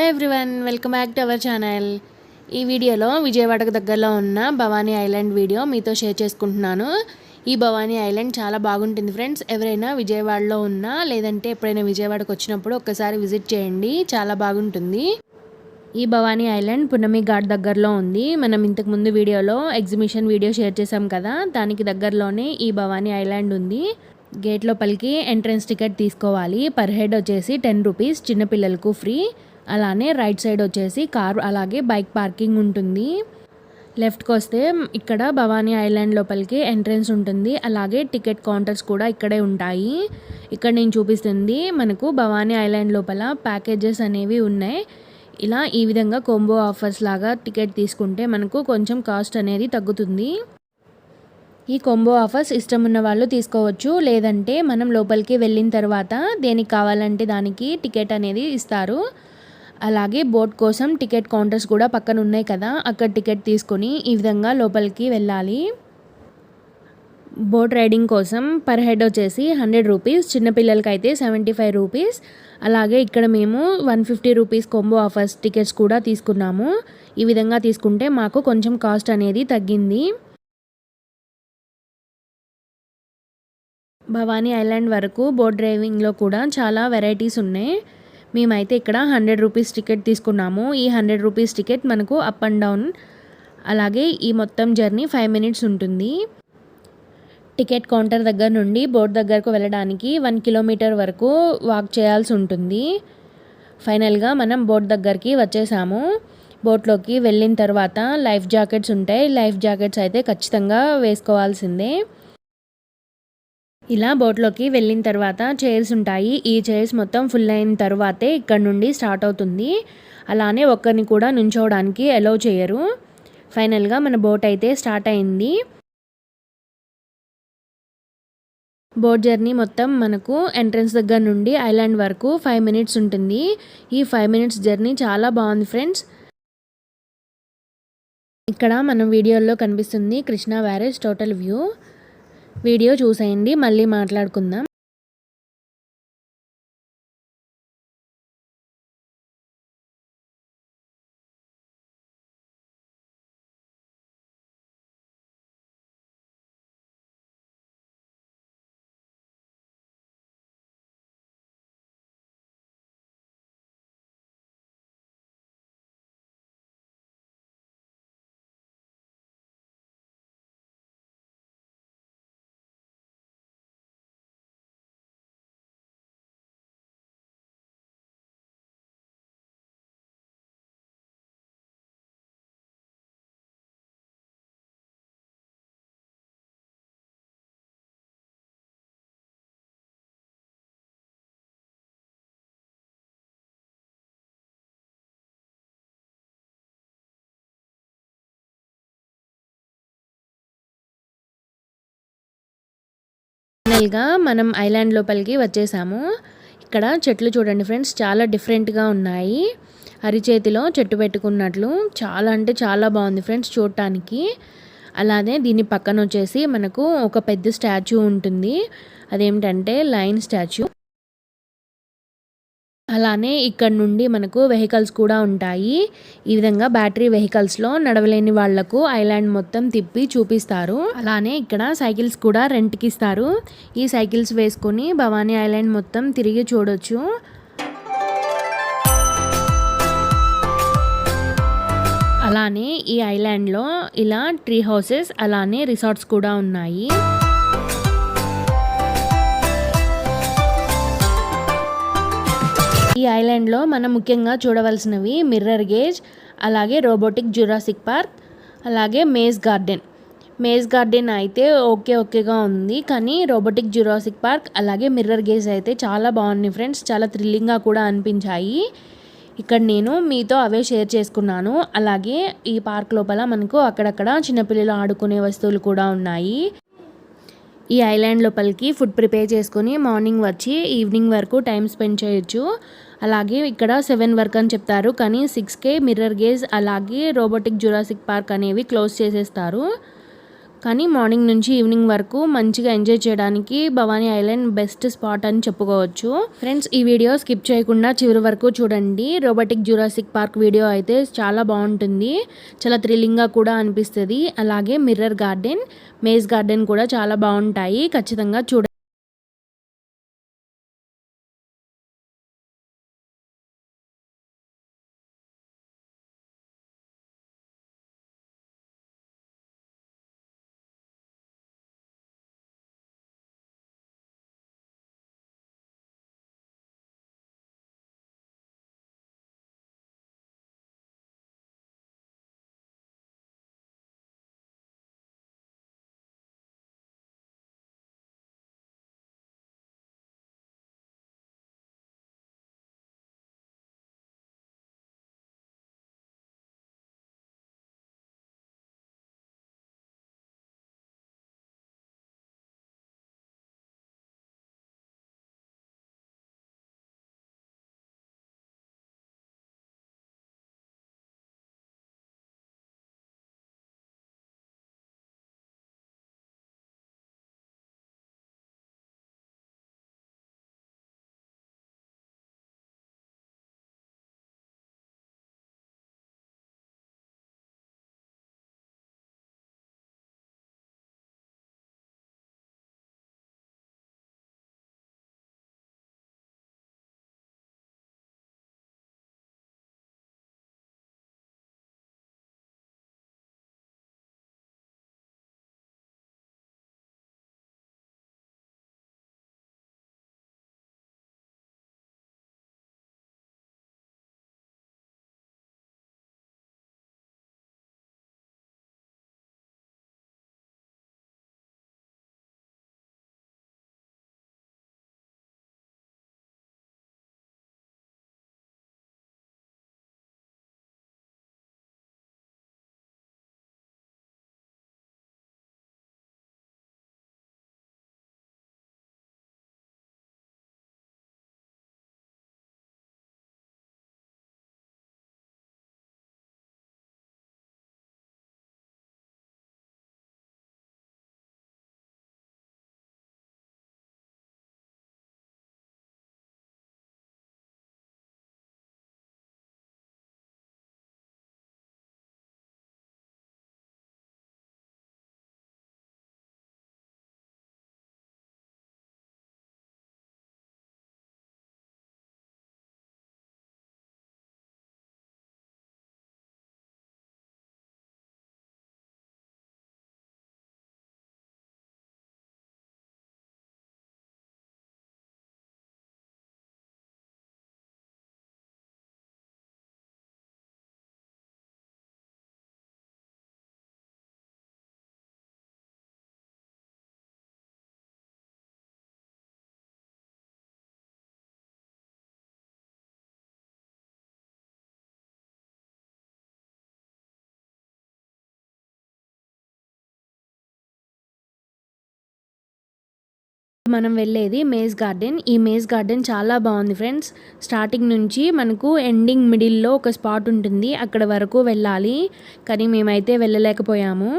Everyone, welcome back to our channel. ఈ వీడియోలో విజయవాడకు దగ్గరలో ఉన్న భవానీ ఐలాండ్ వీడియో మీతో షేర్ చేసుకుంటున్నాను. ఈ భవానీ ఐలాండ్ చాలా బాగుంటుంది ఫ్రెండ్స్. ఎవరైనా విజయవాడలో ఉన్నా లేదంటే ఎప్పుడైనా విజయవాడకు వచ్చినప్పుడు ఒక్కసారి విజిట్ చేయండి, చాలా బాగుంటుంది. ఈ భవానీ ఐలాండ్ పున్నమి ఘాట్ దగ్గరలో ఉంది. మనం ఇంతకుముందు వీడియోలో ఎగ్జిబిషన్ వీడియో షేర్ చేసాం కదా, దానికి దగ్గరలోనే ఈ భవానీ ఐలాండ్ ఉంది. గేట్ లోపలికి ఎంట్రన్స్ టికెట్ తీసుకోవాలి. పర్ హెడ్ వచ్చేసి 10 రూపీస్, చిన్నపిల్లలకు ఫ్రీ. అలానే రైట్ సైడ్ వచ్చేసి కార్ అలాగే బైక్ పార్కింగ్ ఉంటుంది. లెఫ్ట్కి వస్తే ఇక్కడ భవానీ ఐలాండ్ లోపలికి ఎంట్రన్స్ ఉంటుంది. అలాగే టికెట్ కౌంటర్స్ కూడా ఇక్కడే ఉంటాయి. ఇక్కడ నేను చూపిస్తుంది మనకు భవానీ ఐలాండ్ లోపల ప్యాకేజెస్ అనేవి ఉన్నాయి. ఇలా ఈ విధంగా కాంబో ఆఫర్స్ లాగా టికెట్ తీసుకుంటే మనకు కొంచెం కాస్ట్ అనేది తగ్గుతుంది. ఈ కాంబో ఆఫర్స్ ఇష్టం ఉన్న వాళ్ళు తీసుకోవచ్చు, లేదంటే మనం లోపలికి వెళ్ళిన తర్వాత దేనికి కావాలంటే దానికి టికెట్ అనేది ఇస్తారు. అలాగే బోట్ కోసం టికెట్ కౌంటర్స్ కూడా పక్కన ఉన్నాయి కదా, అక్కడ టికెట్ తీసుకొని ఈ విధంగా లోపలికి వెళ్ళాలి. బోట్ రైడింగ్ కోసం పర్ హెడ్ వచ్చేసి 100 రూపీస్, చిన్నపిల్లలకి అయితే 75 రూపీస్. అలాగే ఇక్కడ మేము 150 రూపీస్ కాంబో ఆఫర్స్ టికెట్స్ కూడా తీసుకున్నాము. ఈ విధంగా తీసుకుంటే మాకు కొంచెం కాస్ట్ అనేది తగ్గింది. భవానీ ఐలాండ్ వరకు బోట్ డ్రైవింగ్లో కూడా చాలా వెరైటీస్ ఉన్నాయి. మేమైతే ఇక్కడ 100 రూపీస్ టికెట్ తీసుకున్నాము. ఈ 100 రూపీస్ టికెట్ మనకు అప్ అండ్ డౌన్, అలాగే ఈ మొత్తం జర్నీ 5 మినిట్స్ ఉంటుంది. టికెట్ కౌంటర్ దగ్గర నుండి బోట్ దగ్గరకు వెళ్ళడానికి 1 కిలోమీటర్ వరకు వాక్ చేయాల్సి ఉంటుంది. ఫైనల్గా మనం బోట్ దగ్గరికి వచ్చేసాము. బోట్లోకి వెళ్ళిన తర్వాత లైఫ్ జాకెట్స్ ఉంటాయి. లైఫ్ జాకెట్స్ అయితే ఖచ్చితంగా వేసుకోవాల్సిందే. ఇలా బోట్లోకి వెళ్ళిన తర్వాత చైర్స్ ఉంటాయి. ఈ చైర్స్ మొత్తం ఫుల్ అయిన తర్వాతే ఇక్కడ నుండి స్టార్ట్ అవుతుంది. అలానే ఒక్కరిని కూడా నుంచోవడానికి అలౌ చేయరు. ఫైనల్గా మన బోట్ అయితే స్టార్ట్ అయింది. బోట్ జర్నీ మొత్తం మనకు ఎంట్రన్స్ దగ్గర నుండి ఐలాండ్ వరకు 5 మినిట్స్ ఉంటుంది. ఈ 5 మినిట్స్ జర్నీ చాలా బాగుంది ఫ్రెండ్స్. ఇక్కడ మనం వీడియోలో కనిపిస్తుంది Krishna barrage total view. Video చూసేయండి, మళ్ళీ మాట్లాడుకుందాం. ఫైనల్గా మనం ఐలాండ్ లోపలికి వచ్చేసాము. ఇక్కడ చెట్లు చూడండి ఫ్రెండ్స్, చాలా డిఫరెంట్గా ఉన్నాయి. అరిచేతిలో చెట్టు పెట్టుకున్నట్లు చాలా అంటే చాలా బాగుంది ఫ్రెండ్స్ చూడటానికి. అలానే దీని పక్కన వచ్చేసి మనకు ఒక పెద్ద స్టాచ్యూ ఉంటుంది. అదేమిటంటే లయన్ స్టాచ్యూ. అలానే ఇక్కడ నుండి మనకు వెహికల్స్ కూడా ఉంటాయి. ఈ విధంగా బ్యాటరీ వెహికల్స్లో నడవలేని వాళ్లకు ఐలాండ్ మొత్తం తిప్పి చూపిస్తారు. అలానే ఇక్కడ సైకిల్స్ కూడా రెంట్కి ఇస్తారు. ఈ సైకిల్స్ వేసుకొని భవానీ ఐలాండ్ మొత్తం తిరిగి చూడొచ్చు. అలానే ఈ ఐలాండ్లో ఇలా ట్రీ హౌసెస్ అలానే రిసార్ట్స్ కూడా ఉన్నాయి. ఈ ఐలాండ్లో మనం ముఖ్యంగా చూడవలసినవి మిర్రర్ గేజ్, అలాగే రోబోటిక్ జురాసిక్ పార్క్, అలాగే మేజ్ గార్డెన్. మేజ్ గార్డెన్ అయితే ఓకేగా ఉంది, కానీ రోబోటిక్ జురాసిక్ పార్క్ అలాగే మిర్రర్ గేజ్ అయితే చాలా బాగున్నాయి ఫ్రెండ్స్. చాలా థ్రిల్లింగ్గా కూడా అనిపించాయి. ఇక్కడ నేను మీతో అవే షేర్ చేసుకున్నాను. అలాగే ఈ పార్క్ లోపల మనకు అక్కడక్కడ చిన్నపిల్లలు ఆడుకునే వస్తువులు కూడా ఉన్నాయి. ఈ ఐలాండ్ లోపలికి ఫుడ్ ప్రిపేర్ చేసుకొని మార్నింగ్ వచ్చి ఈవినింగ్ వరకు టైం స్పెండ్ చేయొచ్చు. అలాగే ఇక్కడ 7 వరకు అని చెప్తారు, కానీ 6కే మిర్రర్ గేజ్ అలాగే రోబోటిక్ జురాసిక్ పార్క్ అనేవి క్లోజ్ చేసేస్తారు. కానీ మార్నింగ్ నుంచి ఈవినింగ్ వరకు మంచిగా ఎంజాయ్ చేయడానికి భవానీ ఐలాండ్ బెస్ట్ స్పాట్ అని చెప్పుకోవచ్చు. ఫ్రెండ్స్, ఈ వీడియో స్కిప్ చేయకుండా చివరి వరకు చూడండి. రోబోటిక్ జురాసిక్ పార్క్ వీడియో అయితే చాలా బాగుంటుంది, చాలా థ్రిల్లింగ్గా కూడా అనిపిస్తుంది. అలాగే మిర్రర్ గార్డెన్, మేజ్ గార్డెన్ కూడా చాలా బాగుంటాయి, ఖచ్చితంగా చూడండి. మనం వెళ్ళేది మేజ్ గార్డెన్. ఈ మేజ్ గార్డెన్ చాలా బాగుంది ఫ్రెండ్స్. స్టార్టింగ్ నుంచి మనకు ఎండింగ్ మిడిల్లో ఒక స్పాట్ ఉంటుంది, అక్కడ వరకు వెళ్ళాలి, కానీ మేమైతే వెళ్ళలేకపోయాము.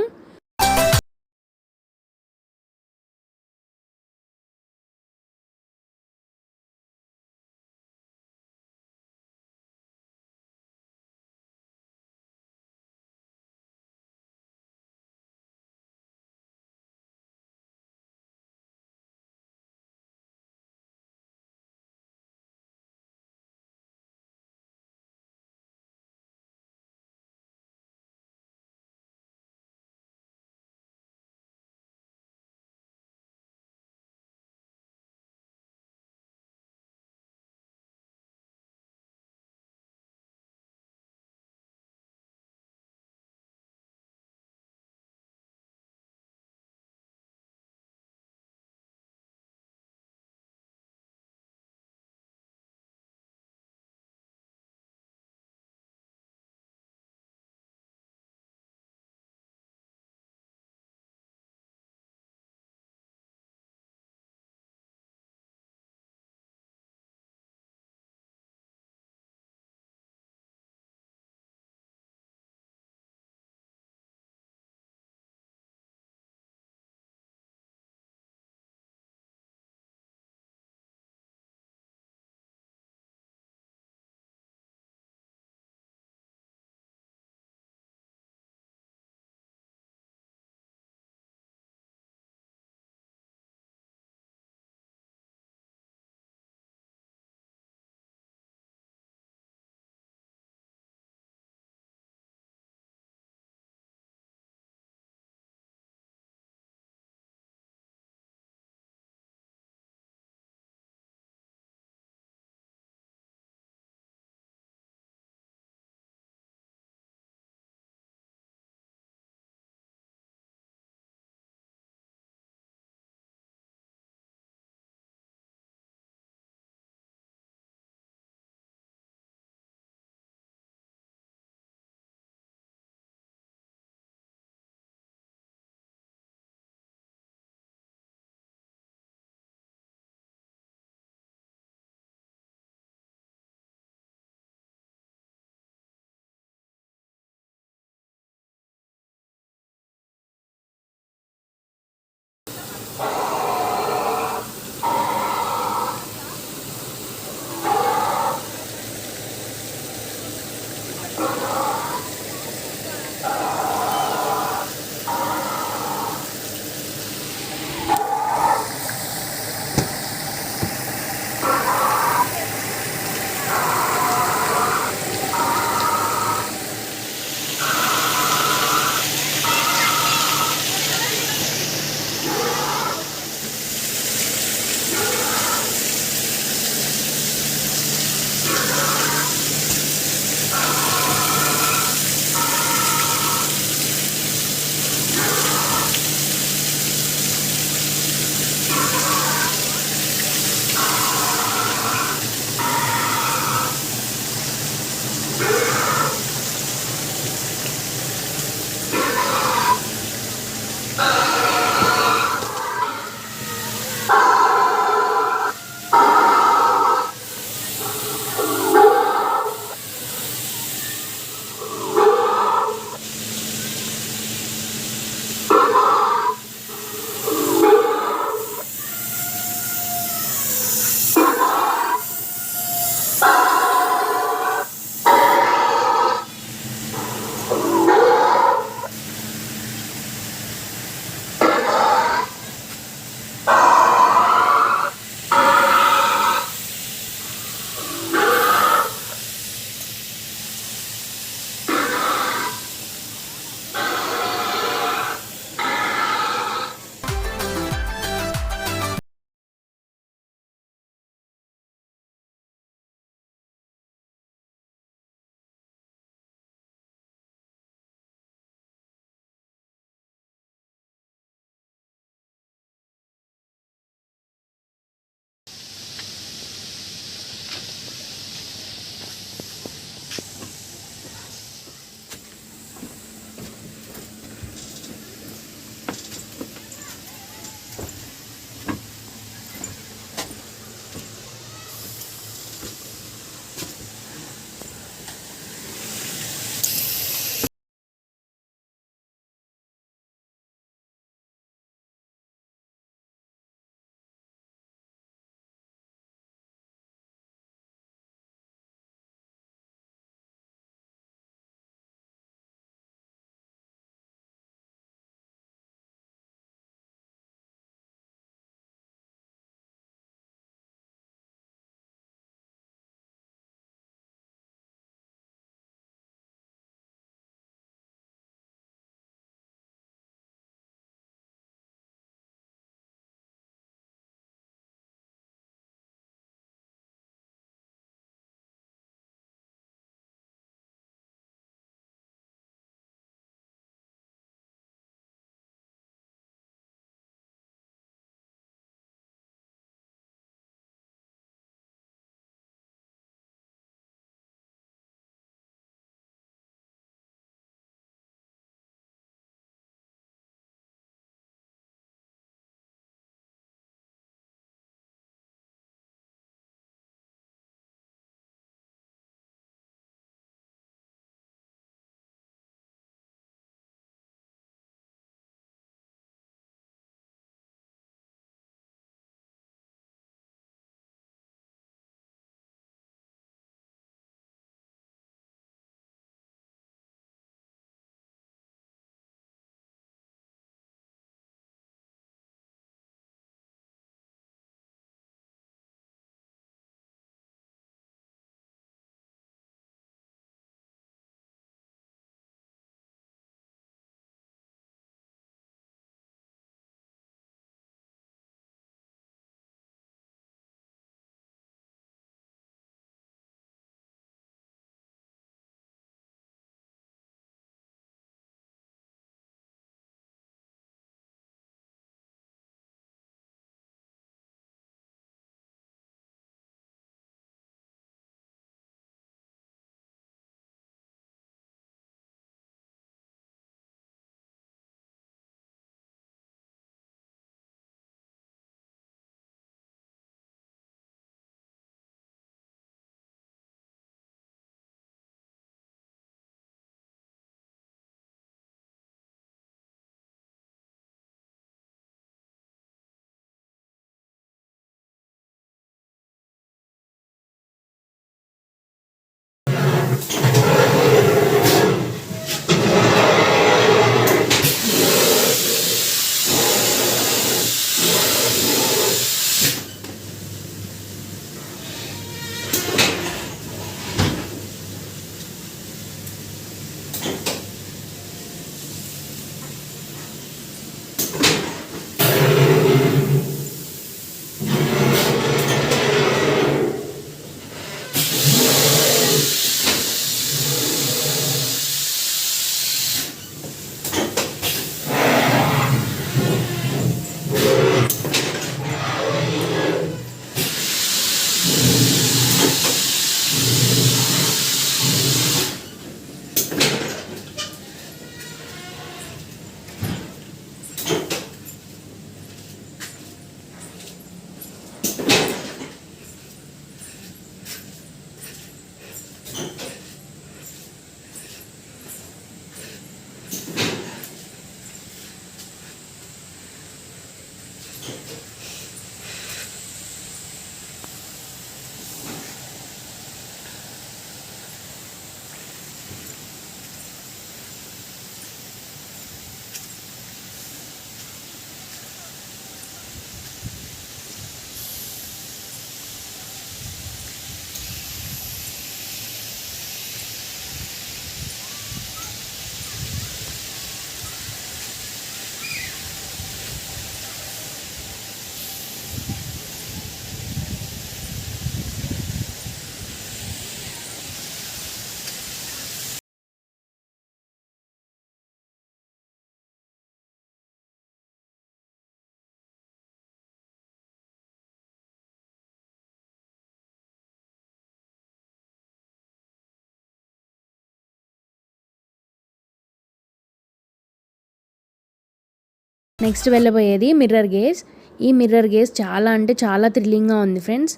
నెక్స్ట్ వెళ్ళబోయేది మిర్రర్ గేజ్. ఈ మిర్రర్ గేజ్ చాలా అంటే చాలా థ్రిల్లింగ్గా ఉంది ఫ్రెండ్స్.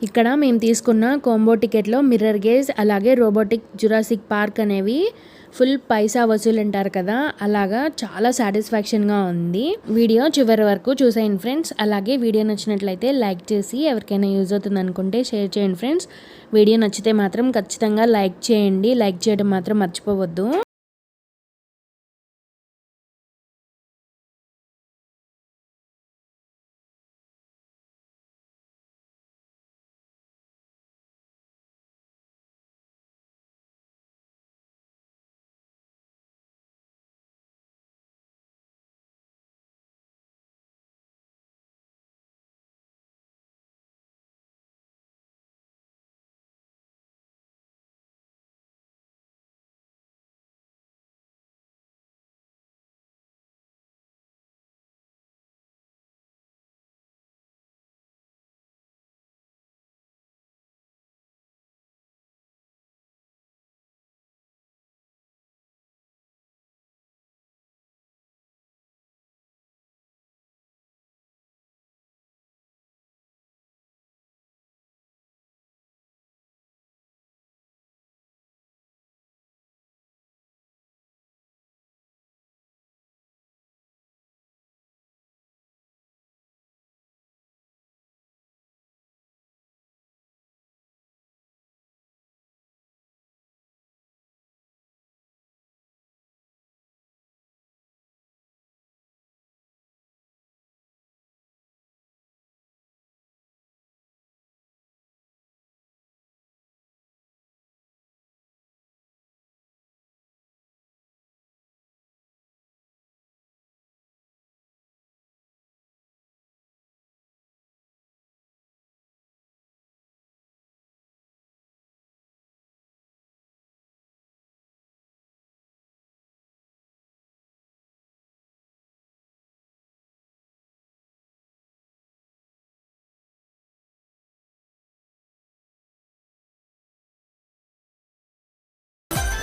ఇక్కడ మేము తీసుకున్న కాంబో టికెట్లో మిర్రర్ గేజ్ అలాగే రోబోటిక్ జురాసిక్ పార్క్ అనేవి ఫుల్ పైసా వసూలు అంటారు కదా, అలాగా చాలా సాటిస్ఫాక్షన్గా ఉంది. వీడియో చివరి వరకు చూసేయండి ఫ్రెండ్స్. అలాగే వీడియో నచ్చినట్లయితే లైక్ చేసి ఎవరికైనా యూజ్ అవుతుంది అనుకుంటే షేర్ చేయండి ఫ్రెండ్స్. వీడియో నచ్చితే మాత్రం ఖచ్చితంగా లైక్ చేయండి. లైక్ చేయడం మాత్రం మర్చిపోవద్దు.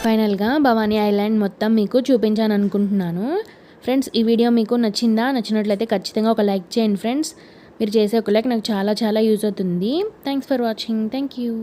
ఫైనల్గా భవానీ ఐలాండ్ మొత్తం మీకు చూపించాను అనుకుంటున్నాను ఫ్రెండ్స్. ఈ వీడియో మీకు నచ్చినట్లయితే ఖచ్చితంగా ఒక లైక్ చేయండి ఫ్రెండ్స్. మీరు చేసే ఒక లైక్ నాకు చాలా చాలా యూజ్ అవుతుంది. Thanks for watching. Thank you.